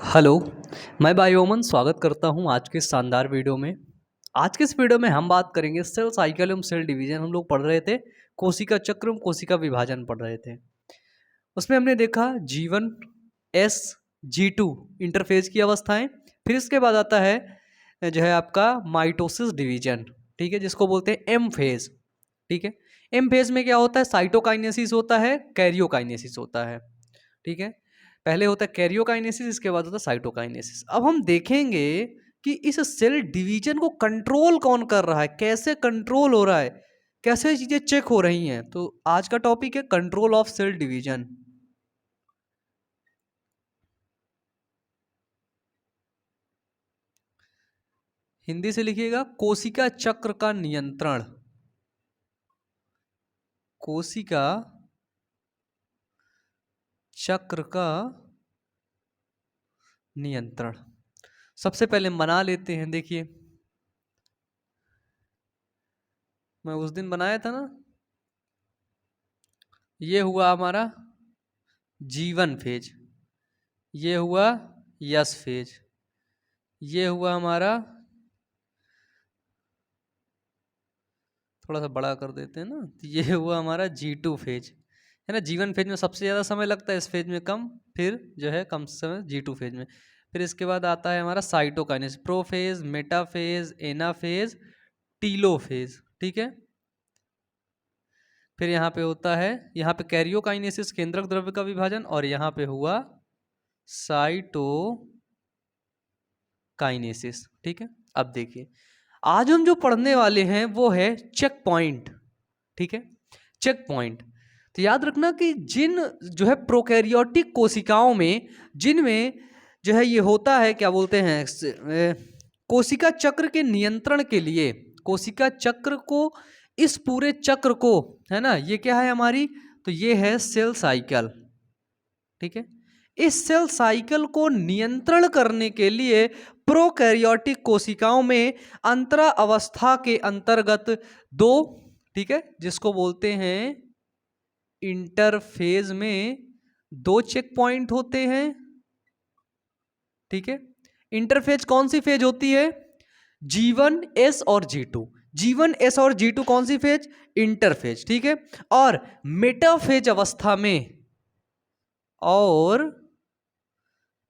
Hello, मैं बायोमन स्वागत करता हूं आज के इस शानदार वीडियो में। आज के इस वीडियो में हम बात करेंगे सेल साइकिल एवं सेल डिवीजन। हम लोग पढ़ रहे थे कोशिका चक्र एवं कोशिका विभाजन पढ़ रहे थे। उसमें हमने देखा G1 S G2 इंटरफेज की अवस्थाएं। फिर इसके बाद आता है जो है आपका माइटोसिस डिवीजन, ठीक है, जिसको बोलते हैं एम फेज। ठीक है, एम फेज में क्या होता है? साइटोकाइनेसिस होता है, कैरियोकाइनेसिस होता है। ठीक है, पहले होता है कैरियोकाइनेसिस, इसके बाद होता है साइटोकाइनेसिस। अब हम देखेंगे कि इस सेल डिवीजन को कंट्रोल कौन कर रहा है, कैसे कंट्रोल हो रहा है, कैसे चीजें चेक हो रही हैं। तो आज का टॉपिक है control of cell division. Hindi से लिखिएगा कोशिका चक्र का नियंत्रण। कोशिका चक्र का नियंत्रण सबसे पहले बना लेते हैं। देखिए, मैं उस दिन बनाया था ना, ये हुआ हमारा G1 फेज, ये हुआ यस फेज, ये हुआ हमारा, थोड़ा सा बड़ा कर देते हैं ना, तो ये हुआ हमारा G2 फेज, है ना। G1 फेज में सबसे ज़्यादा समय लगता है, इस फेज में कम, फिर जो है कम समय G2 फेज में। फिर इसके बाद आता है हमारा cytokinesis, prophase, metaphase, anaphase, telophase. ठीक है, फिर यहाँ पे होता है, यहाँ पे कैरियोकाइनेसिस केंद्रक द्रव्य का विभाजन, और यहाँ पे हुआ साइटोकाइनेसिस। ठीक है, अब देखिए आज हम जो पढ़ने वाले हैं वो है चेक पॉइंट। ठीक है, चेक पॉइंट। तो याद रखना कि जिन जो है प्रोकैरियोटिक कोशिकाओं में, जिनमें जो है ये होता है, क्या बोलते हैं, कोशिका चक्र के नियंत्रण के लिए, कोशिका चक्र को, इस पूरे चक्र को, है ना, ये क्या है हमारी, तो ये है सेल साइकिल। ठीक है, इस सेल साइकिल को नियंत्रण करने के लिए प्रोकैरियोटिक कोशिकाओं में अंतरा अवस्था के अंतर्गत दो, ठीक है, जिसको बोलते हैं इंटरफेज में दो चेक पॉइंट होते हैं। ठीक है, इंटरफेज कौन सी फेज होती है? G1 S और G2। G1 S और G2 कौन सी फेज? इंटरफेज। ठीक है, और मेटाफेज अवस्था में, और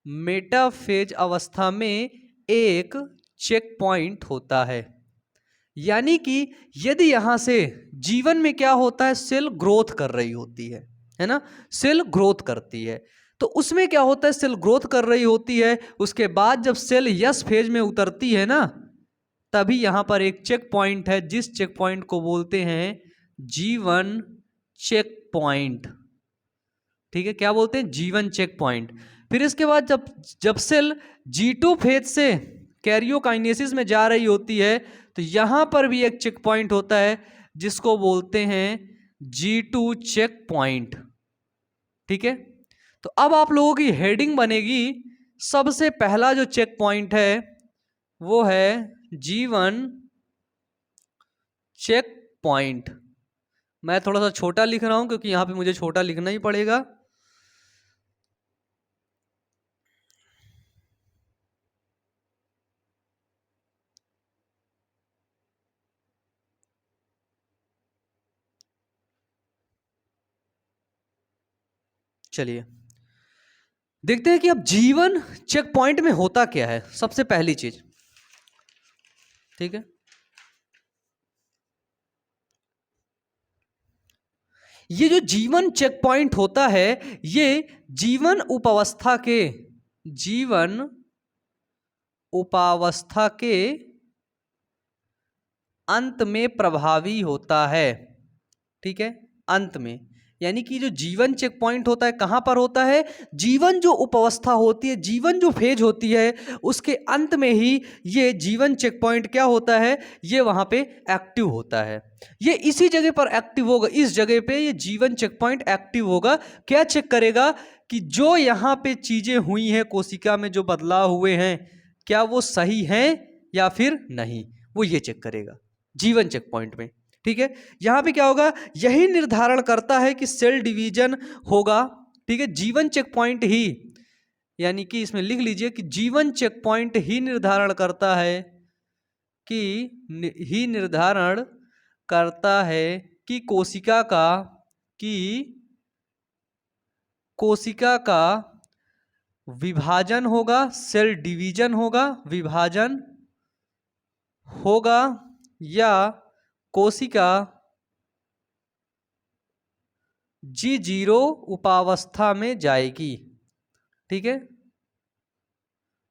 मेटाफेज अवस्था में एक चेक पॉइंट होता है। यानी कि यदि यहां से जीवन में क्या होता है, सेल ग्रोथ कर रही होती है ना, सेल ग्रोथ करती है, तो उसमें क्या होता है, सेल ग्रोथ कर रही होती है। उसके बाद जब सेल यस फेज में उतरती है ना, तभी यहां पर एक चेक पॉइंट है, जिस चेक पॉइंट को बोलते हैं G1 चेक पॉइंट। ठीक है, क्या बोलते हैं? G1 check point. फिर इसके बाद जब जब सेल G2 फेज से कैरियोकाइनेसिस में जा रही होती है, तो यहां पर भी एक चेक पॉइंट होता है, जिसको बोलते हैं G2 चेक पॉइंट। ठीक है, तो अब आप लोगों की हेडिंग बनेगी, सबसे पहला जो चेक पॉइंट है वो है G1 चेक पॉइंट। मैं थोड़ा सा छोटा लिख रहा हूं क्योंकि यहां पे मुझे छोटा लिखना ही पड़ेगा। चलिए देखते हैं कि अब G1 चेक पॉइंट में होता क्या है, सबसे पहली चीज। ठीक है, ये जो G1 चेक पॉइंट होता है, ये जीवन उपावस्था के, जीवन उपावस्था के अंत में प्रभावी होता है। ठीक है, अंत में, यानी कि जो जीवन चेक पॉइंट होता है कहां पर होता है? जीवन जो उपावस्था होती है, जीवन जो फेज होती है, उसके अंत में ही ये जीवन चेक पॉइंट क्या होता है, ये वहां पे एक्टिव होता है। ये इसी जगह पर एक्टिव होगा, इस जगह पे ये जीवन चेक पॉइंट एक्टिव होगा। क्या चेक करेगा कि जो यहां पे चीजें हुई हैं, कोशिका में जो बदलाव हुए हैं, क्या वो सही हैं या फिर नहीं, वो ये चेक करेगा जीवन चेक पॉइंट में। ठीक है, यहां पे क्या होगा, यही निर्धारण करता है कि सेल डिवीजन होगा। ठीक है, जीवन चेक पॉइंट ही यानी कि इसमें लिख लीजिए कि जीवन चेक पॉइंट ही निर्धारण करता है कि कोशिका का विभाजन होगा, सेल डिवीजन होगा या कोशिका G0 उपावस्था में जाएगी। ठीक है,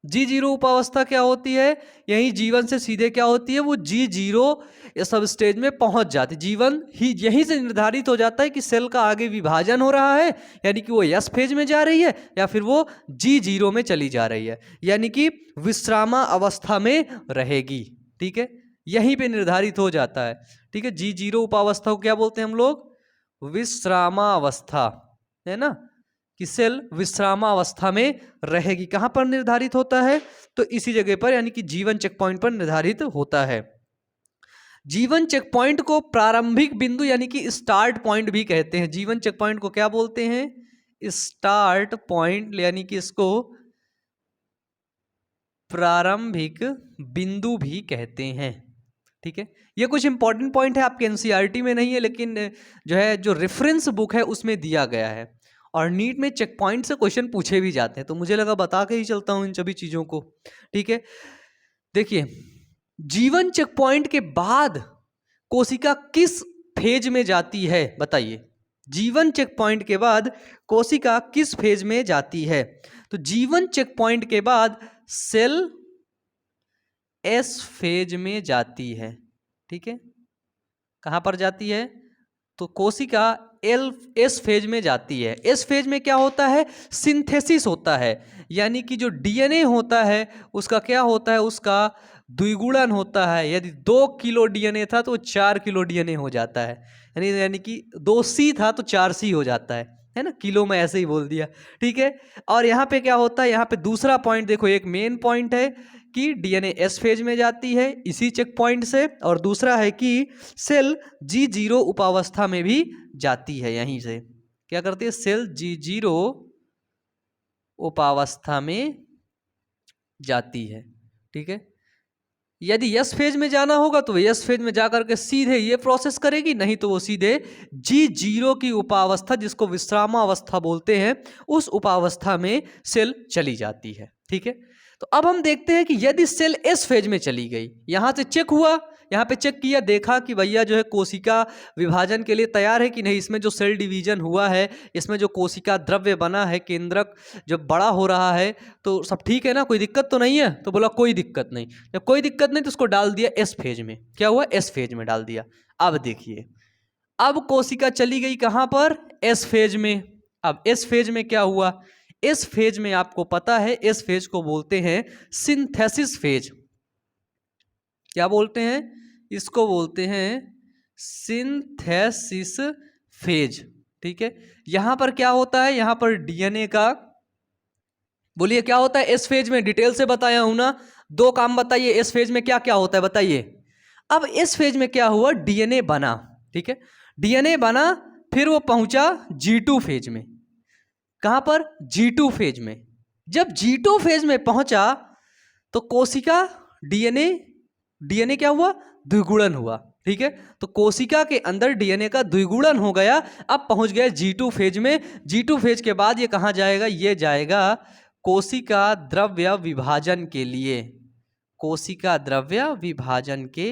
G0 उपावस्था क्या होती है? यही जीवन से सीधे क्या होती है, वो G0 सब स्टेज में पहुंच जाती है। जीवन ही यहीं से निर्धारित हो जाता है कि सेल का आगे विभाजन हो रहा है, यानी कि वो S फेज में जा रही है या फिर वो G0 में चली जा रही है, यानी कि विश्रामा अवस्था में रहेगी। ठीक है, यहीं पे निर्धारित हो जाता है। ठीक है, G0 उपावस्था को क्या बोलते हैं हम लोग? विश्रामावस्था, है ना, कि सेल विश्रामावस्था में रहेगी। कहां पर निर्धारित होता है? तो इसी जगह पर, यानी कि जीवन चेक पॉइंट पर निर्धारित होता है। जीवन चेक पॉइंट को प्रारंभिक बिंदु यानी कि स्टार्ट पॉइंट भी कहते हैं। जीवन चेक पॉइंट को क्या बोलते हैं? स्टार्ट पॉइंट, यानी कि इसको प्रारंभिक बिंदु भी कहते हैं। ठीक है, ये कुछ इंपॉर्टेंट पॉइंट है, आपके एनसीईआरटी में नहीं है, लेकिन जो रेफरेंस बुक है उसमें दिया गया है। और नीट में चेक पॉइंट से क्वेश्चन पूछे भी जाते हैं, तो मुझे लगा बता के ही चलता हूं इन सभी चीजों को। ठीक है, देखिए, जीवन चेक पॉइंट के बाद कोशिका किस फेज में जाती है? बताइए, जीवन चेक पॉइंट के बाद कोशिका किस फेज में जाती है? तो जीवन चेक पॉइंट के बाद सेल एस फेज में जाती है। ठीक है, कहां पर जाती है? तो कोशिका एस फेज में जाती है। एस फेज में क्या होता है? सिंथेसिस होता है, यानी कि जो डीएनए होता है उसका क्या होता है? उसका द्विगुणन होता है। यदि 2 किलो डीएनए था तो 4 किलो डीएनए हो जाता है, यानी कि 2C था तो 4C हो जाता है ना, किलो में ऐसे ही बोल दिया। ठीक है, और यहाँ पे क्या होता है? यहाँ पे दूसरा पॉइंट देखो, एक मेन पॉइंट है कि डीएनए एस फेज में जाती है इसी चेक पॉइंट से, और दूसरा है कि सेल G0 उपावस्था में भी जाती है। यहीं से क्या करती है? सेल G0 उपावस्था में जाती है। ठीक है, यदि यस फेज में जाना होगा तो यस फेज में जाकर के सीधे ये प्रोसेस करेगी, नहीं तो वो सीधे G0 की उपावस्था, जिसको विश्रामावस्था बोलते हैं, उस उपावस्था में सेल चली जाती है। ठीक है, तो अब हम देखते हैं कि यदि सेल एस फेज में चली गई, यहां से चेक हुआ, यहाँ पे चेक किया, देखा कि भैया जो है कोशिका विभाजन के लिए तैयार है कि नहीं, इसमें जो सेल डिवीजन हुआ है, इसमें जो कोशिका द्रव्य बना है, केंद्रक जब बड़ा हो रहा है, तो सब ठीक है ना, कोई दिक्कत तो नहीं है? तो बोला कोई दिक्कत नहीं। जब कोई दिक्कत नहीं तो उसको डाल दिया एस फेज में। क्या हुआ? एस फेज में डाल दिया। अब देखिए, अब कोशिका चली गई कहां पर? एस फेज में। अब एस फेज में क्या हुआ? एस फेज में आपको पता है, एस फेज को बोलते हैं सिंथेसिस फेज। क्या बोलते हैं? इसको बोलते हैं सिंथेसिस फेज। ठीक है, यहां पर क्या होता है? यहां पर डीएनए का, बोलिए क्या होता है एस फेज में? डिटेल से बताया हूं ना। 2 काम बताइए, एस फेज में क्या क्या होता है बताइए। अब एस फेज में क्या हुआ? डीएनए बना। ठीक है, डीएनए बना, फिर वो पहुंचा G2 फेज में। कहां पर? G2 फेज में। जब G2 फेज में पहुंचा तो कोशिका डीएनए क्या हुआ? द्विगुणन हुआ। ठीक है, तो कोशिका के अंदर डीएनए का द्विगुणन हो गया। अब पहुंच गए G2 फेज में। G2 फेज के बाद ये कहां जाएगा? ये जाएगा कोशिका द्रव्य विभाजन के लिए। कोशिका द्रव्य विभाजन के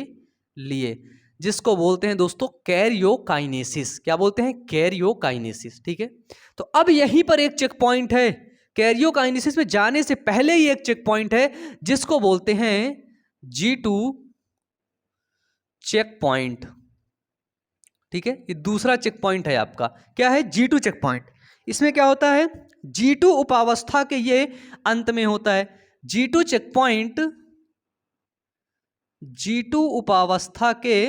लिए, जिसको बोलते हैं दोस्तों कैरियोकाइनेसिस। क्या बोलते हैं? कैरियोकाइनेसिस। ठीक है, तो अब यहीं पर एक चेक पॉइंट है। कैरियोकाइनेसिस में जाने से पहले ही एक चेक पॉइंट है, जिसको बोलते हैं G2 चेक पॉइंट। ठीक है, ये दूसरा चेक पॉइंट है आपका। क्या है? G2 check point. इसमें क्या होता है? G2 उपावस्था के ये अंत में होता है। G2 चेक पॉइंट G2 उपावस्था के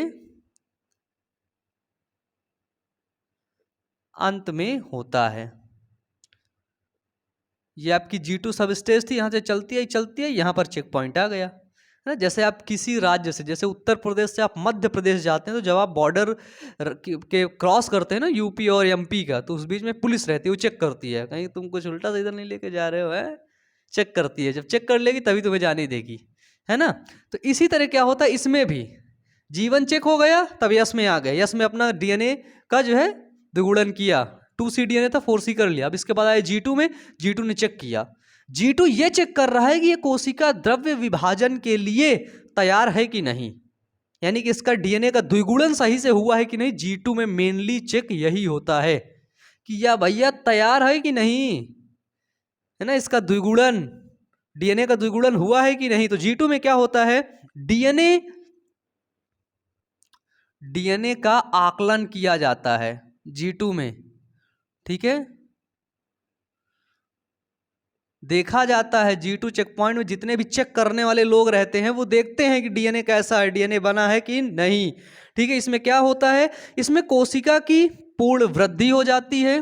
अंत में होता है। ये आपकी G2 सब स्टेज थी, यहां से चलती है, यहां पर चेक पॉइंट आ गया है ना। जैसे आप किसी राज्य से, जैसे उत्तर प्रदेश से आप मध्य प्रदेश जाते हैं, तो जब आप बॉर्डर के क्रॉस करते हैं ना, यूपी और एमपी का, तो उस बीच में पुलिस रहती है, वो चेक करती है कहीं तुम कुछ उल्टा सीधा नहीं लेके जा रहे हो, है चेक करती है, जब चेक कर लेगी तभी तुम्हें जाने देगी, है ना। तो इसी तरह क्या होता है इसमें भी, जीवन चेक हो गया तब यश में आ गए, यश में अपना डीएनए का जो है द्विगुणन किया, 2C डीएनए था 4C कर लिया। अब इसके बाद आया G2 में, G2 ने चेक किया, G2 ये चेक कर रहा है कि ये कोशिका द्रव्य विभाजन के लिए तैयार है कि नहीं, यानी कि इसका डीएनए का द्विगुणन सही से हुआ है कि नहीं। G2 में मेनली चेक यही होता है कि या भैया तैयार है कि नहीं, है ना, इसका द्विगुणन, डीएनए का द्विगुणन हुआ है कि नहीं। तो G2 में क्या होता है, डीएनए का आकलन किया जाता है G2 में, ठीक है, देखा जाता है। G2 चेक पॉइंट में जितने भी चेक करने वाले लोग रहते हैं वो देखते हैं कि डीएनए कैसा है, डीएनए बना है कि नहीं, ठीक है। इसमें क्या होता है, इसमें कोशिका की पूर्ण वृद्धि हो जाती है।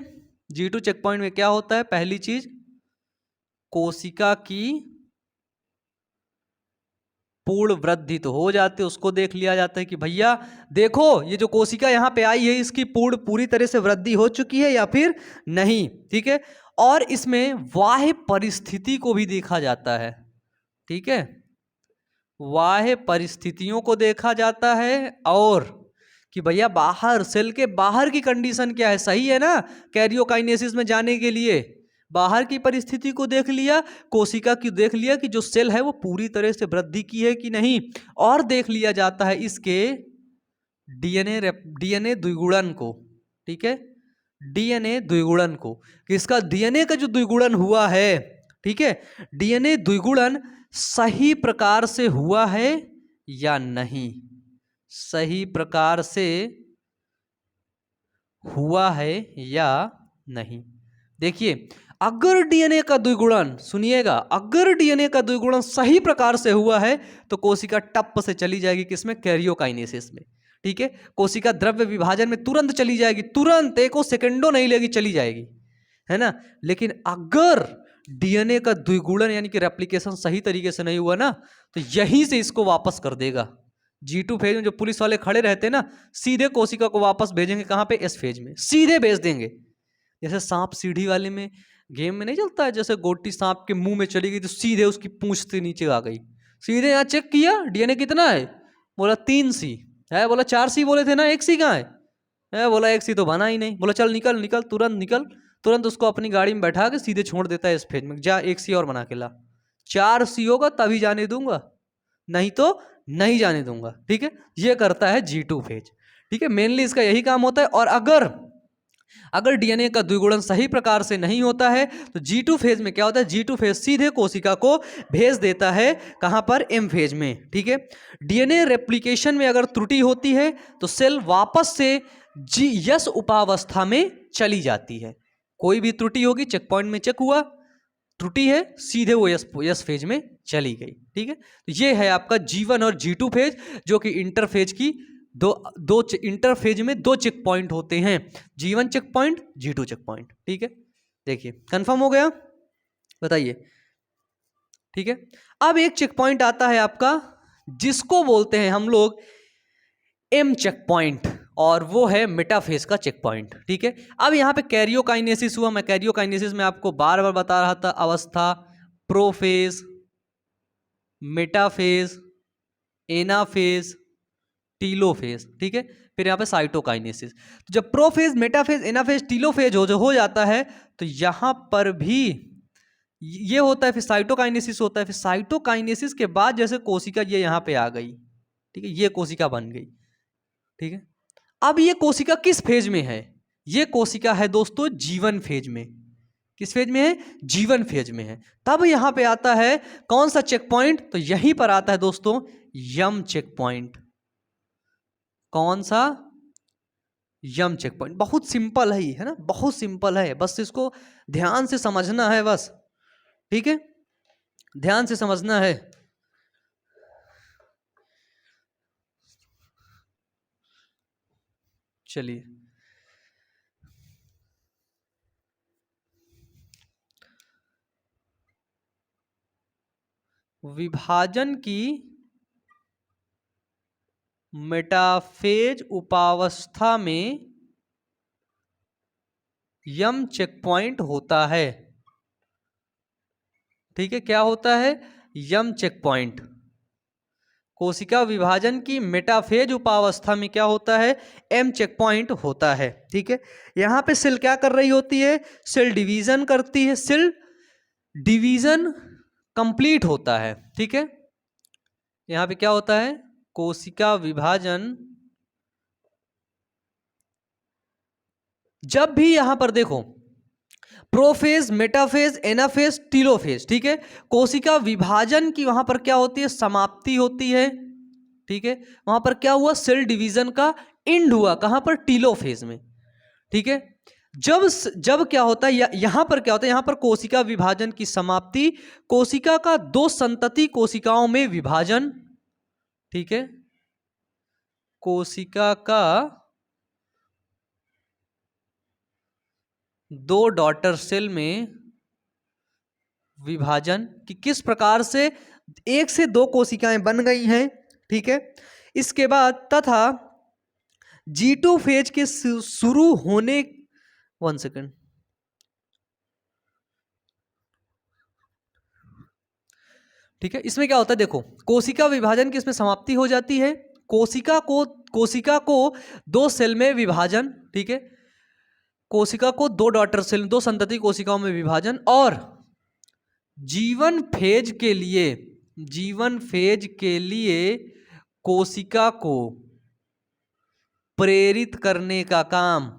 G2 चेक पॉइंट में क्या होता है, पहली चीज कोशिका की पूर्ण वृद्धि तो हो जाती है, उसको देख लिया जाता है कि भैया देखो ये जो कोशिका यहाँ पे आई है इसकी पूरी तरह से वृद्धि हो चुकी है या फिर नहीं, ठीक है। और इसमें बाह्य परिस्थिति को भी देखा जाता है, ठीक है, बाह्य परिस्थितियों को देखा जाता है, और कि भैया बाहर, सेल के बाहर की कंडीशन क्या है, सही है ना, कैरियोकाइनेसिस में जाने के लिए बाहर की परिस्थिति को देख लिया, कोशिका की देख लिया कि जो सेल है वो पूरी तरह से वृद्धि की है कि नहीं, और देख लिया जाता है इसके डीएनए द्विगुणन को, ठीक है, डीएनए द्विगुणन को, कि इसका डीएनए का जो द्विगुणन हुआ है, ठीक है, डीएनए द्विगुणन सही प्रकार से हुआ है या नहीं, सही प्रकार से हुआ है या नहीं। देखिए अगर डीएनए का द्विगुणन, सुनिएगा, अगर डीएनए का द्विगुणन सही प्रकार से हुआ है तो कोशिका टप से चली जाएगी किसमें, कैरियोकाइनेसिस में, ठीक है, कोशिका द्रव्य विभाजन में तुरंत चली जाएगी, तुरंत, एको सेकंडों नहीं लेगी, चली जाएगी, है ना। लेकिन अगर डीएनए का द्विगुणन यानी कि रेप्लिकेशन सही तरीके से नहीं हुआ ना, तो यहीं से इसको वापस कर देगा। G2 फेज में जो पुलिस वाले खड़े रहते हैं ना, सीधे कोशिका को वापस भेजेंगे कहाँ पे, S फेज में, सीधे भेज देंगे। जैसे सांप सीढ़ी वाले में गेम में नहीं चलता है, जैसे गोटी सांप के मुंह में चली गई तो सीधे उसकी पूंछ से नीचे आ गई, सीधे यहाँ चेक किया डीएनए कितना है, बोला 3C है, बोला 4C बोले थे ना, 1C कहाँ है, बोला 1C तो बना ही नहीं, बोला चल निकल निकल, तुरंत निकल, तुरंत उसको अपनी गाड़ी में बैठा के सीधे छोड़ देता है इस फेज में, जा 1C और बना के ला, 4C होगा तभी जाने दूंगा, नहीं तो नहीं जाने दूंगा, ठीक है। ये करता है G2 फेज, ठीक है, मेनली इसका यही काम होता है। और अगर डीएनए का द्विगुणन सही प्रकार से नहीं होता है तो G2 फेज में क्या होता है, G2 फेज सीधे कोशिका को भेज देता है कहां पर, M फेज में, ठीक है। डीएनए रेप्लिकेशन में अगर त्रुटि होती है तो सेल वापस से यस उपावस्था में चली जाती है, कोई भी त्रुटि होगी, चेक पॉइंट में चेक हुआ, त्रुटि है, सीधे वो यस फेज में चली गई, ठीक है। तो ये है आपका G1 और G2 फेज, जो कि इंटरफेज की दो इंटरफेज में 2 चेक पॉइंट होते हैं, G1 check point, G2 check point, ठीक है। देखिए कंफर्म हो गया, बताइए, ठीक है। अब एक चेक पॉइंट आता है आपका जिसको बोलते हैं हम लोग M चेक पॉइंट, और वो है मेटाफेज का चेक पॉइंट, ठीक है। अब यहाँ पे कैरियोकाइनेसिस हुआ, मैं कैरियोकाइनेसिस में आपको बार बार बता रहा था, अवस्था, प्रोफेज, मेटाफेज, एनाफेज, टीलोफेज, ठीक है। फिर यहाँ पे साइटोकाइनेसिस, तो जब प्रोफेज, मेटाफेज, एनाफेज, टीलोफेज हो जाता है तो यहाँ पर भी ये होता है, फिर साइटोकाइनेसिस होता है, फिर साइटोकाइनेसिस के बाद जैसे कोशिका ये यहाँ पे आ गई, ठीक है, ये कोशिका बन गई, ठीक है। अब ये कोशिका किस फेज में है, ये कोशिका है दोस्तों G1 फेज में, किस फेज में है, G1 फेज में है। तब यहां पे आता है कौन सा चेक पॉइंट, तो यहीं पर आता है दोस्तों यम चेक पॉइंट, कौन सा, यम चेक पॉइंट, बहुत सिंपल है ना, बहुत सिंपल है, बस इसको ध्यान से समझना है बस, ठीक है, ध्यान से समझना है। चलिए विभाजन की मेटाफेज उपावस्था में यम चेक पॉइंट होता है, ठीक है, क्या होता है, यम चेक पॉइंट। कोशिका विभाजन की मेटाफेज उपावस्था में क्या होता है, एम चेक पॉइंट होता है। ठीक है, यहां पे सेल क्या कर रही होती है, सेल डिवीजन करती है, सेल डिवीजन कंप्लीट होता है। ठीक है, यहां पे क्या होता है, कोशिका विभाजन, जब भी यहां पर देखो प्रोफेज, मेटाफेज, एनाफेज, टीलोफेज, ठीक है, कोशिका विभाजन की वहां पर क्या होती है, समाप्ति होती है। ठीक है, वहां पर क्या हुआ, सेल डिवीजन का एंड हुआ, कहां पर, टीलोफेज में। ठीक है, जब क्या होता है, यहां पर क्या होता है, यहां पर कोशिका विभाजन की समाप्ति, कोशिका का दो संतति कोशिकाओं में विभाजन। ठीक है, कोशिका का दो डॉटर सेल में विभाजन, कि किस प्रकार से एक से दो कोशिकाएं बन गई हैं। ठीक है, इसके बाद तथा G2 फेज के शुरू होने, 1 सेकेंड, ठीक है, इसमें क्या होता है, देखो कोशिका विभाजन की इसमें समाप्ति हो जाती है, कोशिका को दो सेल में विभाजन। ठीक है, कोशिका को दो डॉटर सेल, दो संतति कोशिकाओं में विभाजन, और जीवन फेज के लिए कोशिका को प्रेरित करने का काम,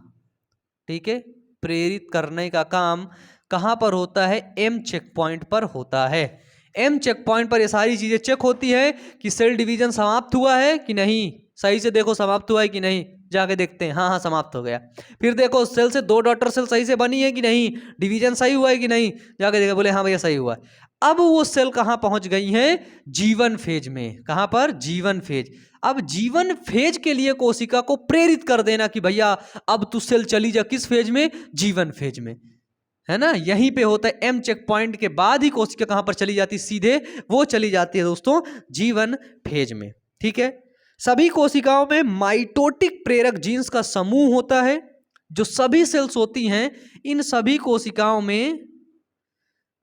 ठीक है, प्रेरित करने का काम कहां पर होता है, एम चेक पॉइंट पर होता है। एम चेक पॉइंट पर ये सारी चीजें चेक होती है कि सेल डिवीजन समाप्त हुआ है कि नहीं, सही से देखो समाप्त हुआ है कि नहीं, जाके देखते हैं, हाँ हाँ समाप्त हो गया। फिर देखो सेल से दो डॉटर सेल सही से बनी है कि नहीं, डिवीजन सही हुआ है कि नहीं, जाके देखा, बोले हाँ भैया सही हुआ है। अब वो सेल कहां पहुंच गई हैं, जीवन फेज में। कहां पर, जीवन फेज। अब जीवन फेज के लिए कोशिका को प्रेरित कर देना कि भैया अब तू सेल चली जा किस फेज में, जीवन फेज में, है ना, यहीं पे होता है। एम चेक पॉइंट के बाद ही कोशिका कहां पर चली जाती, सीधे वो चली जाती है दोस्तों जीवन फेज में। ठीक है, सभी कोशिकाओं में माइटोटिक प्रेरक जीन्स का समूह होता है। जो सभी सेल्स होती हैं, इन सभी कोशिकाओं में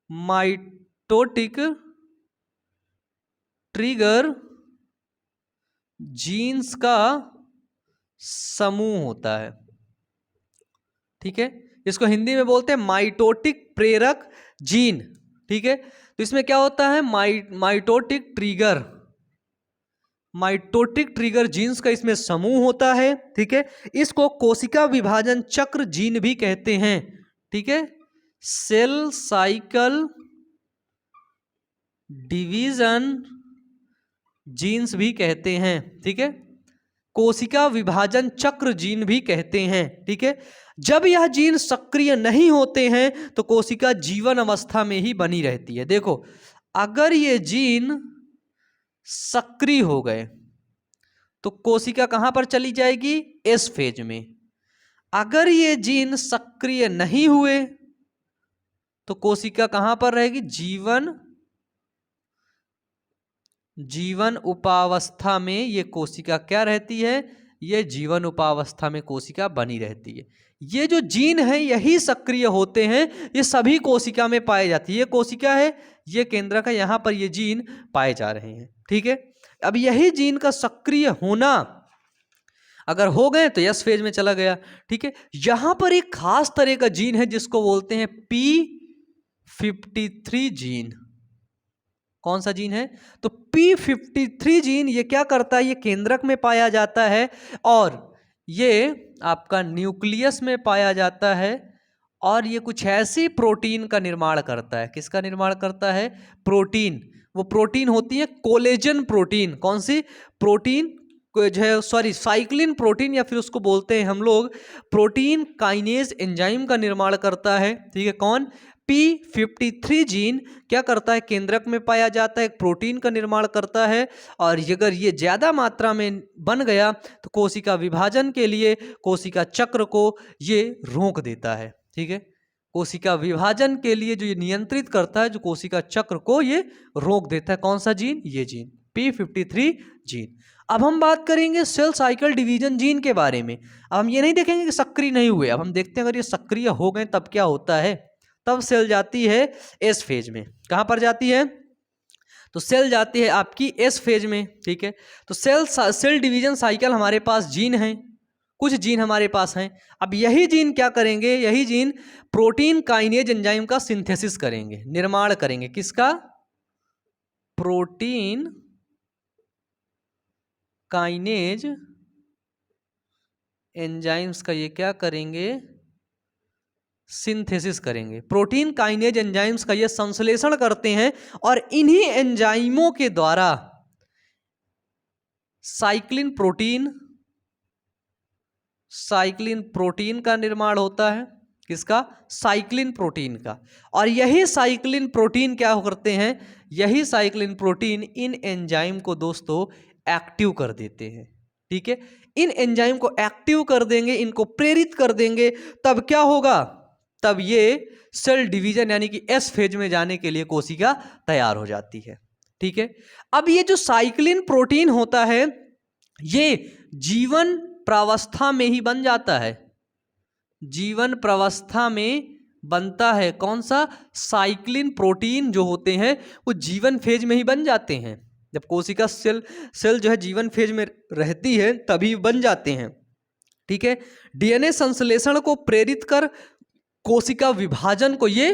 माइटोटिक ट्रिगर जीन्स का समूह होता है। ठीक है, इसको हिंदी में बोलते हैं माइटोटिक प्रेरक जीन। ठीक है, तो इसमें क्या होता है, माइटोटिक ट्रिगर जीन्स का इसमें समूह होता है। ठीक है, इसको कोशिका विभाजन चक्र जीन भी कहते हैं। ठीक है, सेल साइकिल डिवीजन जीन्स भी कहते हैं। ठीक है, कोशिका विभाजन चक्र जीन भी कहते हैं। ठीक है, जब यह जीन सक्रिय नहीं होते हैं तो कोशिका जीवन अवस्था में ही बनी रहती है। देखो अगर ये जीन सक्रिय हो गए तो कोशिका कहां पर चली जाएगी, एस फेज में। अगर ये जीन सक्रिय नहीं हुए तो कोशिका कहां पर रहेगी, जीवन उपावस्था में ये कोशिका क्या रहती है, ये जीवन उपावस्था में कोशिका बनी रहती है। ये जो जीन है यही सक्रिय होते हैं, ये सभी कोशिका में पाए जाती है। ये कोशिका है, ये केंद्रक है, यहां पर ये जीन पाए जा रहे हैं। ठीक है, अब यही जीन का सक्रिय होना अगर हो गए तो यस फेज में चला गया। ठीक है, यहां पर एक खास तरह का जीन है जिसको बोलते हैं P53 जीन। कौन सा जीन है, तो P53 जीन ये क्या करता है, ये केंद्रक में पाया जाता है और ये आपका न्यूक्लियस में पाया जाता है और ये कुछ ऐसी प्रोटीन का निर्माण करता है। किसका निर्माण करता है, प्रोटीन। वो प्रोटीन होती है कोलेजन प्रोटीन। कौन सी प्रोटीन, जो है साइक्लिन प्रोटीन, या फिर उसको बोलते हैं हम लोग प्रोटीन काइनेज एंजाइम का निर्माण करता है। ठीक है, कौन, P53 जीन क्या करता है, केंद्रक में पाया जाता है, एक प्रोटीन का निर्माण करता है और अगर ये ज्यादा मात्रा में बन गया तो कोशिका विभाजन के लिए कोशिका चक्र को ये रोक देता है। ठीक है, कोशिका विभाजन के लिए जो ये नियंत्रित करता है, जो कोशिका चक्र को ये रोक देता है, कौन सा जीन, ये जीन P53 जीन। अब हम बात करेंगे सेल साइकिल डिवीजन जीन के बारे में। अब हम ये नहीं देखेंगे कि सक्रिय नहीं हुए, अब हम देखते हैं अगर ये सक्रिय हो गए तब क्या होता है। तब सेल जाती है एस फेज में। कहां पर जाती है? तो सेल जाती है आपकी एस फेज में, ठीक है। तो सेल डिवीजन साइकिल हमारे पास जीन है, कुछ जीन हमारे पास हैं। अब यही जीन क्या करेंगे? यही जीन प्रोटीन काइनेज एंजाइम का सिंथेसिस करेंगे, निर्माण करेंगे। किसका? प्रोटीन काइनेज एंजाइम्स का ये क्या करेंगे? सिंथेसिस करेंगे। प्रोटीन काइनेज एंजाइम्स का ये संश्लेषण करते हैं और इन्हीं एंजाइमों के द्वारा साइक्लिन प्रोटीन का निर्माण होता है। किसका? साइक्लिन प्रोटीन का। और यही साइक्लिन प्रोटीन क्या करते हैं? यही साइक्लिन प्रोटीन इन एंजाइम को दोस्तों एक्टिव कर देते हैं, ठीक है। इन एंजाइम को एक्टिव कर देंगे, इनको प्रेरित कर देंगे, तब क्या होगा? तब ये सेल डिवीजन यानी कि एस फेज में जाने के लिए कोशिका तैयार हो जाती है, ठीक है। अब ये जो साइक्लिन प्रोटीन होता है ये जीवन प्रावस्था में ही बन जाता है, जीवन प्रावस्था में बनता है। कौन सा? साइक्लिन प्रोटीन जो होते हैं वो जीवन फेज में ही बन जाते हैं। जब कोशिका सेल जो है जीवन फेज में रहती है तभी बन जाते हैं, ठीक है। डीएनए संश्लेषण को प्रेरित कर कोशिका विभाजन को ये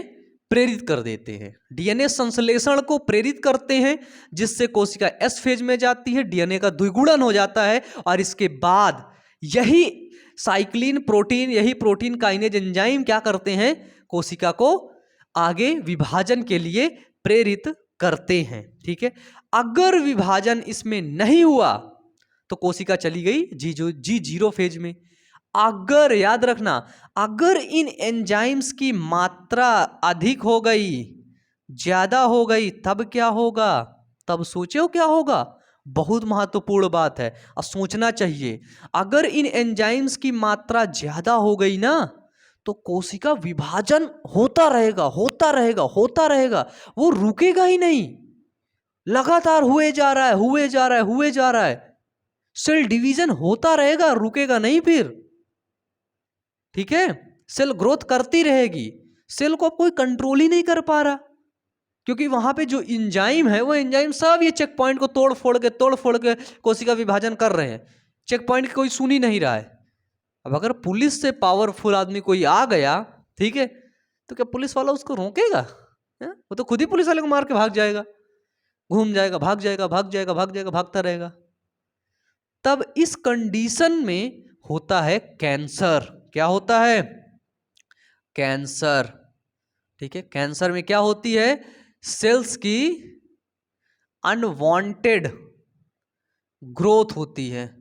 प्रेरित कर देते हैं। डीएनए संश्लेषण को प्रेरित करते हैं जिससे कोशिका एस फेज में जाती है, डीएनए का द्विगुणन हो जाता है और इसके बाद यही साइक्लिन प्रोटीन, यही प्रोटीन काइनेज एंजाइम क्या करते हैं? कोशिका को आगे विभाजन के लिए प्रेरित करते हैं, ठीक है। अगर विभाजन इसमें नहीं हुआ तो कोशिका चली गई जी0 फेज में। अगर, याद रखना, अगर इन एंजाइम्स की मात्रा अधिक हो गई, ज्यादा हो गई, तब क्या होगा? तब सोचो क्या होगा? बहुत महत्वपूर्ण बात है और सोचना चाहिए। अगर इन एंजाइम्स की मात्रा ज्यादा हो गई ना तो कोशिका विभाजन होता रहेगा, होता रहेगा, होता रहेगा, वो रुकेगा ही नहीं, लगातार हुए जा रहा है, हुए जा रहा है, हुए जा रहा है। सेल डिवीजन होता रहेगा, रुकेगा नहीं फिर, ठीक है। सेल ग्रोथ करती रहेगी, सेल को कोई कंट्रोल ही नहीं कर पा रहा क्योंकि वहां पे जो एंजाइम है वो एंजाइम सब ये चेक पॉइंट को तोड़ फोड़ के कोशिका विभाजन कर रहे हैं। चेक पॉइंट की कोई सुन ही नहीं रहा है। अब अगर पुलिस से पावरफुल आदमी कोई आ गया, ठीक है, तो क्या पुलिस वाला उसको रोकेगा? वो तो खुद ही पुलिस वाले को मार के भाग जाएगा, घूम जाएगा, भाग जाएगा, भाग जाएगा, भाग जाएगा, भागता रहेगा। तब इस कंडीशन में होता है कैंसर। क्या होता है? कैंसर, ठीक है। कैंसर में क्या होती है? सेल्स की अनवांटेड ग्रोथ होती है।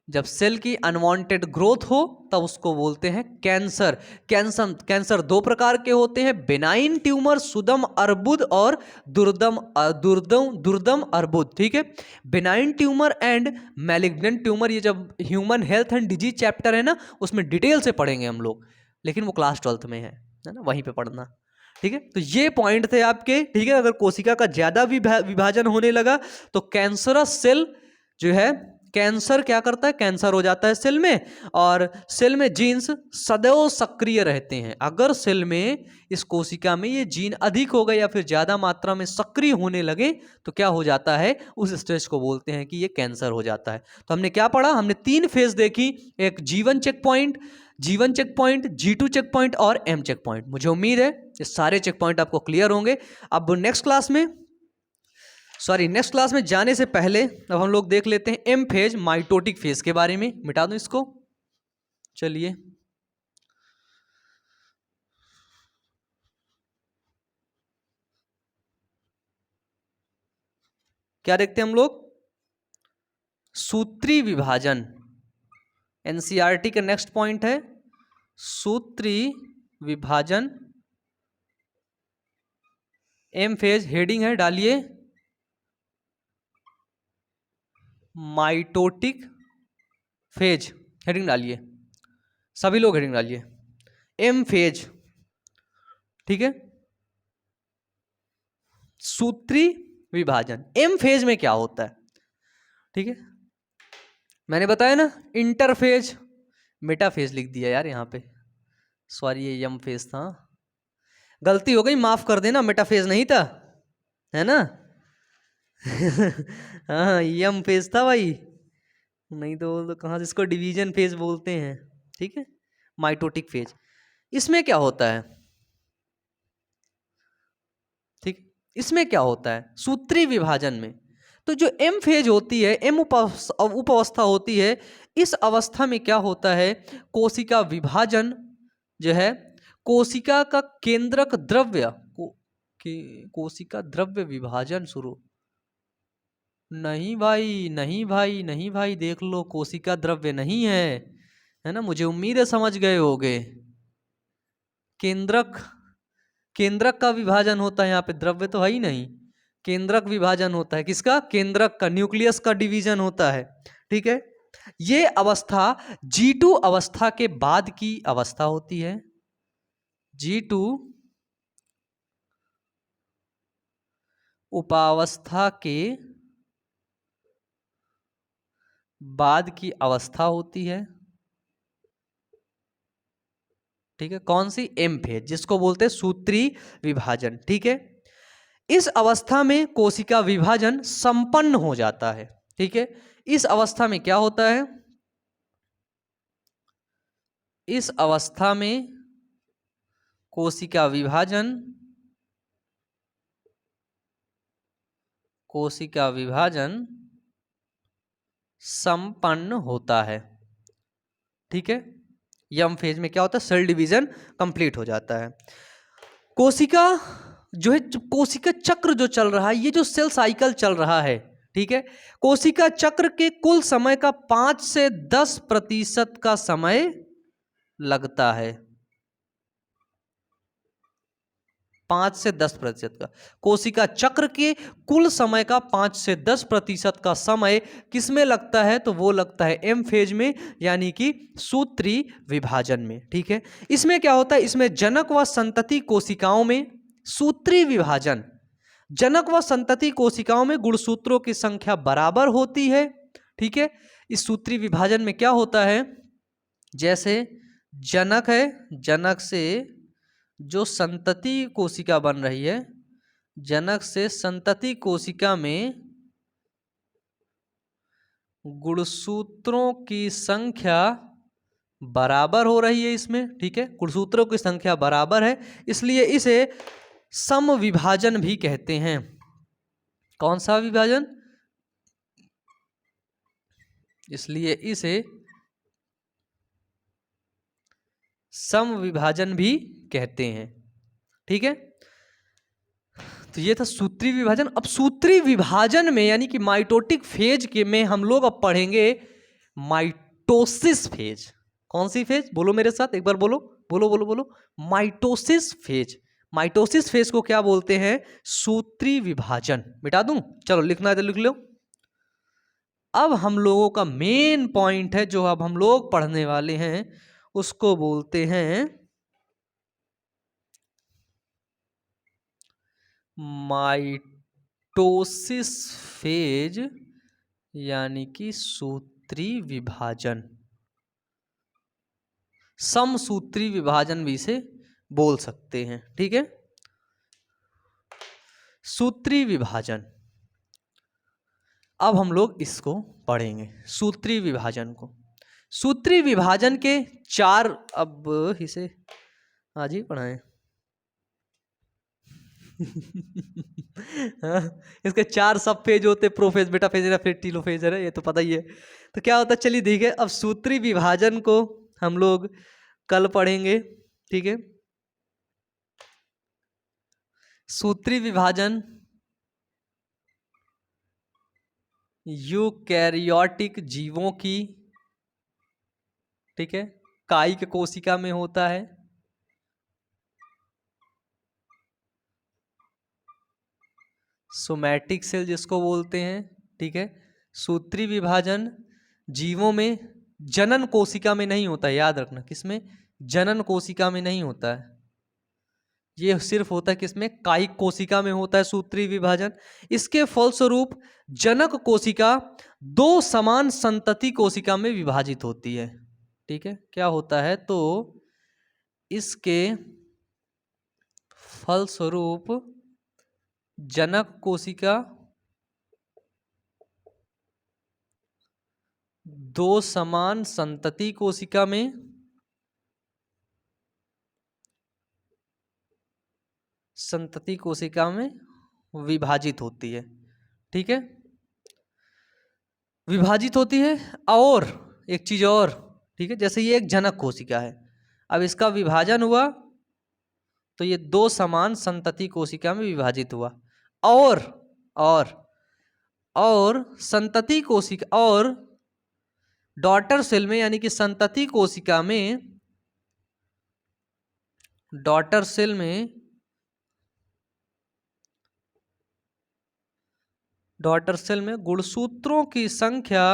जब सेल की अनवांटेड ग्रोथ हो तब उसको बोलते हैं कैंसर। कैंसर दो प्रकार के होते हैं, बेनाइन ट्यूमर सुदम अर्बुद और दुर्दम अर्बुद, ठीक है। Benign tumour and malignant tumour, ये जब human health and disease chapter है ना उसमें डिटेल से पढ़ेंगे हम लोग, लेकिन वो क्लास 12th में है ना, वहीं पे पढ़ना, ठीक है। तो ये पॉइंट थे आपके, ठीक है। अगर कोशिका का ज्यादा विभाजन होने लगा तो कैंसरस सेल जो है, कैंसर क्या करता है? कैंसर हो जाता है सेल में, और सेल में जीन्स सदैव सक्रिय रहते हैं। अगर सेल में, इस कोशिका में ये जीन अधिक हो गए या फिर ज्यादा मात्रा में सक्रिय होने लगे तो क्या हो जाता है? उस स्टेज को बोलते हैं कि ये कैंसर हो जाता है। तो हमने क्या पढ़ा? हमने 3 फेज देखी, एक जीवन check point, G2 check point और M चेक पॉइंट। मुझे उम्मीद है ये सारे चेक पॉइंट आपको क्लियर होंगे। अब नेक्स्ट क्लास में जाने से पहले अब हम लोग देख लेते हैं एम फेज, माइटोटिक फेज के बारे में। मिटा दूं इसको, चलिए। क्या देखते हैं हम लोग? सूत्री विभाजन। एनसीईआरटी का नेक्स्ट पॉइंट है सूत्री विभाजन। एम फेज हेडिंग है, डालिए माइटोटिक फेज, हेडिंग डालिए, सभी लोग हेडिंग डालिए एम फेज, ठीक है। सूत्री विभाजन एम फेज में क्या होता है, ठीक है। मैंने बताया ना, इंटरफेज, मेटाफेज लिख दिया यार यहाँ पे, सॉरी ये एम फेज था। गलती हो गई, माफ कर देना, मेटाफेज नहीं था, है ना। हाँ यम फेज था भाई, नहीं तो कहाँ से, इसको डिवीजन फेज बोलते हैं, ठीक है, माइटोटिक फेज। इसमें क्या होता है, ठीक, इसमें क्या होता है सूत्री विभाजन में, तो जो एम फेज होती है, एम उपावस्था होती है, इस अवस्था में क्या होता है, कोशिका विभाजन जो है, कोशिका का केंद्रक द्रव्य कोशिका द्रव्य विभाजन शुरू, नहीं भाई, नहीं भाई, नहीं भाई, देख लो कोशिका द्रव्य नहीं है ना, मुझे उम्मीद है समझ गए होगे। केंद्रक, केंद्रक का विभाजन होता है, यहाँ पे द्रव्य तो है ही नहीं, केंद्रक विभाजन होता है, किसका, केंद्रक का, न्यूक्लियस का डिवीजन होता है, ठीक है। ये अवस्था G2 अवस्था के बाद की अवस्था होती है, G2 उपावस्था के बाद की अवस्था होती है, ठीक है, कौन सी, एम फेज, जिसको बोलते हैं सूत्री विभाजन, ठीक है। इस अवस्था में कोशिका विभाजन संपन्न हो जाता है, ठीक है। इस अवस्था में क्या होता है, इस अवस्था में कोशिका विभाजन, कोशिका विभाजन संपन्न होता है, ठीक है। यम फेज में क्या होता है, सेल डिवीजन कंप्लीट हो जाता है। कोशिका जो है, कोशिका चक्र जो चल रहा है, ये जो सेल साइकिल चल रहा है, ठीक है, कोशिका चक्र के कुल समय का 5 से 10% का समय लगता है, 5 से 10% का, कोशिका चक्र के कुल समय का 5 से 10% का समय किसमें लगता है, तो वो लगता है एम फेज में, यानी कि सूत्री विभाजन में, ठीक है। इसमें क्या होता है, इसमें जनक व संतति कोशिकाओं में सूत्री विभाजन, जनक व संतति कोशिकाओं में गुणसूत्रों की संख्या बराबर होती है, ठीक है। इस सूत्री विभाजन में क्या होता है, जैसे जनक है, जनक से जो संतति कोशिका बन रही है, जनक से संतति कोशिका में गुणसूत्रों की संख्या बराबर हो रही है इसमें, ठीक है, गुणसूत्रों की संख्या बराबर है, इसलिए इसे सम विभाजन भी कहते हैं। कौन सा विभाजन, इसलिए इसे सम विभाजन भी कहते हैं, ठीक है। तो ये था सूत्री विभाजन। अब सूत्री विभाजन में यानी कि माइटोटिक फेज के में हम लोग अब पढ़ेंगे माइटोसिस फेज। कौन सी फेज, बोलो मेरे साथ एक बार, बोलो बोलो बोलो बोलो, माइटोसिस फेज। माइटोसिस फेज को क्या बोलते हैं, सूत्री विभाजन। मिटा दूं, चलो लिखना है तो लिख लो। अब हम लोगों का मेन पॉइंट है जो अब हम लोग पढ़ने वाले हैं, उसको बोलते हैं माइटोसिस फेज, यानी कि सूत्री विभाजन, समसूत्री विभाजन भी इसे बोल सकते हैं, ठीक है। सूत्री विभाजन, अब हम लोग इसको पढ़ेंगे, सूत्री विभाजन को। सूत्री विभाजन के 4, अब इसे आज ही पढ़ाएं। हाँ, इसके 4 सब फेज होते, प्रोफेज, मेटाफेज, है फिर टीलोफेज, है ये तो पता ही है। तो क्या होता है, चलिए देखिए, अब सूत्री विभाजन को हम लोग कल पढ़ेंगे, ठीक है। सूत्री विभाजन यूकैरियोटिक जीवों की, ठीक है, कायिक कोशिका में होता है, सोमैटिक सेल जिसको बोलते हैं, ठीक है। सूत्री विभाजन जीवों में जनन कोशिका में नहीं होता है, याद रखना, किसमें, जनन कोशिका में नहीं होता है, ये सिर्फ होता है किसमें, कायिक कोशिका में होता है सूत्री विभाजन। इसके फलस्वरूप जनक कोशिका 2 समान संतति कोशिका में विभाजित होती है, ठीक है। क्या होता है, तो इसके फलस्वरूप जनक कोशिका दो समान संतति कोशिका में विभाजित होती है। ठीक है, विभाजित होती है। और एक चीज और, ठीक है, जैसे ये एक जनक कोशिका है, अब इसका विभाजन हुआ तो ये दो समान संतति कोशिका में विभाजित हुआ। और संतति कोशिका और डॉटर सेल में, यानी कि संतति कोशिका में, डॉटर सेल में गुणसूत्रों की संख्या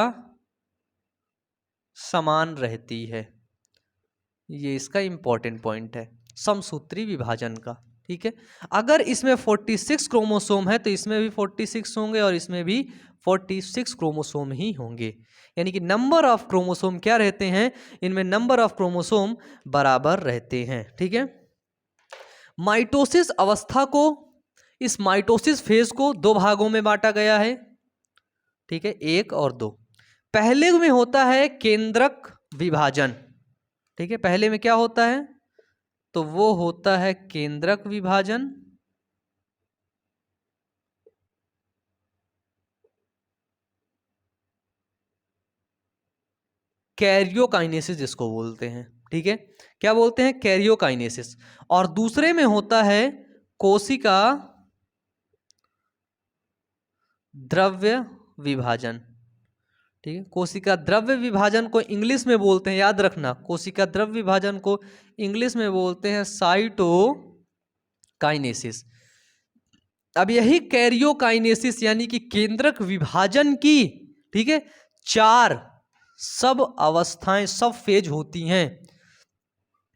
समान रहती है। ये इसका इंपॉर्टेंट पॉइंट है समसूत्री विभाजन का। ठीक है, अगर इसमें 46 क्रोमोसोम है तो इसमें भी 46 होंगे और इसमें भी 46 क्रोमोसोम ही होंगे, यानी कि नंबर ऑफ क्रोमोसोम क्या रहते हैं, इनमें नंबर ऑफ क्रोमोसोम बराबर रहते हैं। ठीक है, माइटोसिस अवस्था को, इस माइटोसिस फेज को दो भागों में बांटा गया है। ठीक है, 1 और 2। पहले में होता है केंद्रक विभाजन। ठीक है, पहले में क्या होता है, तो वो होता है केंद्रक विभाजन। कैरियोकाइनेसिस जिसको बोलते हैं। ठीक है, क्या बोलते हैं, कैरियोकाइनेसिस। और दूसरे में होता है कोशिका द्रव्य विभाजन। ठीक है, कोशिका द्रव्य विभाजन को इंग्लिश में बोलते हैं, याद रखना, कोशिका द्रव्य विभाजन को इंग्लिश में बोलते हैं साइटोकाइनेसिस। अब यही कैरियोकाइनेसिस यानी कि केंद्रक विभाजन की, ठीक है, 4 सब अवस्थाएं, सब फेज होती हैं,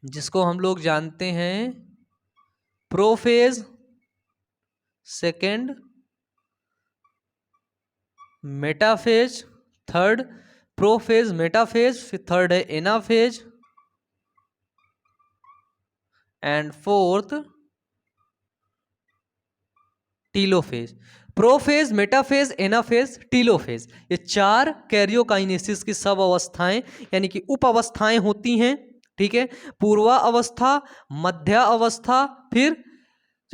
जिसको हम लोग जानते हैं prophase, second metaphase, third prophase metaphase, फिर थर्ड है anaphase, and fourth telophase. Prophase, metaphase, anaphase, telophase, ये 4 कैरियोकाइनेसिस की सब अवस्थाएं यानी कि उप अवस्थाएं होती हैं। ठीक है, पूर्वा अवस्था, मध्या अवस्था, फिर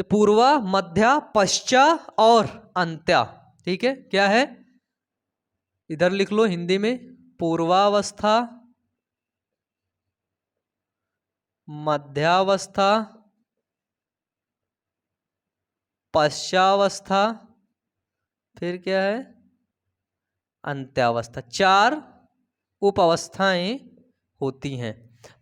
पूर्वा, मध्या, पश्चात और अंत्या। ठीक है, क्या है, इधर लिख लो हिंदी में, पूर्वावस्था, मध्यावस्था, पश्चावस्था, फिर क्या है, अंत्यावस्था। 4 उप अवस्थाएं होती हैं।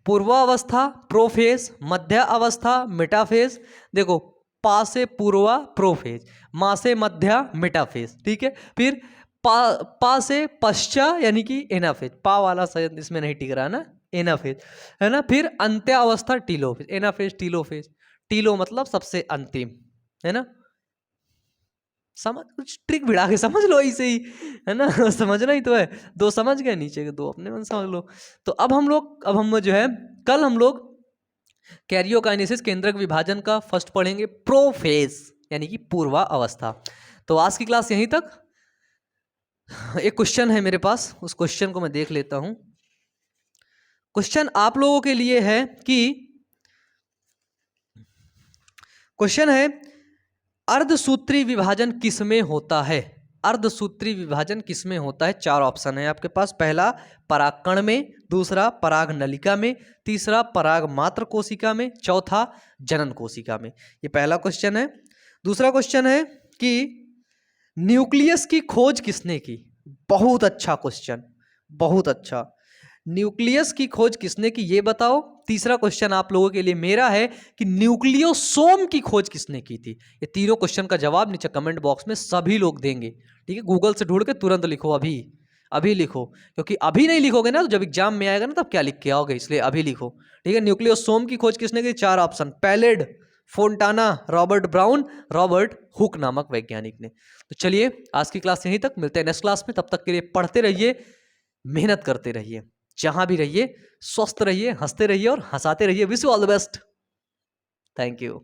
पूर्वावस्था प्रोफेज, मध्य अवस्था मेटाफेज, देखो पा से पूर्वा प्रोफेज, मा से मध्या मेटाफेज। ठीक है, फिर पा से पश्चात यानी कि एनाफेज, पा वाला शब्द इसमें नहीं टिक रहा ना, एनाफेज है ना, फिर अंत्यावस्था टीलोफेज, एनाफेज टीलोफेज, टीलो मतलब सबसे अंतिम, है ना। समझ, कुछ ट्रिक भिड़ा के समझ लो ऐसे ही, है ना समझना ही तो है। 2 समझ गए, नीचे के 2 अपने मन समझ लो। तो अब हम जो है, कल हम लोग कैरियोकाइनेसिस केंद्रक विभाजन का फर्स्ट पढ़ेंगे, प्रोफेज यानी कि पूर्वा अवस्था। तो आज की क्लास यहीं तक। एक क्वेश्चन है मेरे पास, उस क्वेश्चन को मैं देख लेता हूं। क्वेश्चन आप लोगों के लिए है कि, क्वेश्चन है अर्धसूत्री विभाजन किसमें होता है। अर्धसूत्री विभाजन किसमें होता है, 4 ऑप्शन है आपके पास। पहला परागकण में, दूसरा पराग नलिका में, तीसरा पराग मात्र कोशिका में, चौथा जनन कोशिका में। ये पहला क्वेश्चन है। दूसरा क्वेश्चन है कि न्यूक्लियस की खोज किसने की। बहुत अच्छा क्वेश्चन, बहुत अच्छा। न्यूक्लियस की खोज किसने की ये बताओ। तीसरा क्वेश्चन आप लोगों के लिए मेरा है कि न्यूक्लियोसोम की खोज किसने की थी। ये तीनों क्वेश्चन का जवाब नीचे कमेंट बॉक्स में सभी लोग देंगे। ठीक है, गूगल से ढूंढ के तुरंत लिखो, अभी लिखो, क्योंकि अभी नहीं लिखोगे ना तो जब एग्जाम में आएगा ना तब क्या लिख के आओगे, इसलिए अभी लिखो। ठीक है, न्यूक्लियोसोम की खोज किसने की, 4 option, pallid, Fontana, Robert brown, Robert Hooke नामक वैज्ञानिक ने। तो चलिए आज की क्लास यहीं तक, मिलते हैं नेक्स्ट क्लास में। तब तक के लिए पढ़ते रहिए, मेहनत करते रहिए, जहां भी रहिए स्वस्थ रहिए, हंसते रहिए और हंसाते रहिए। Wish you all the best. Thank you.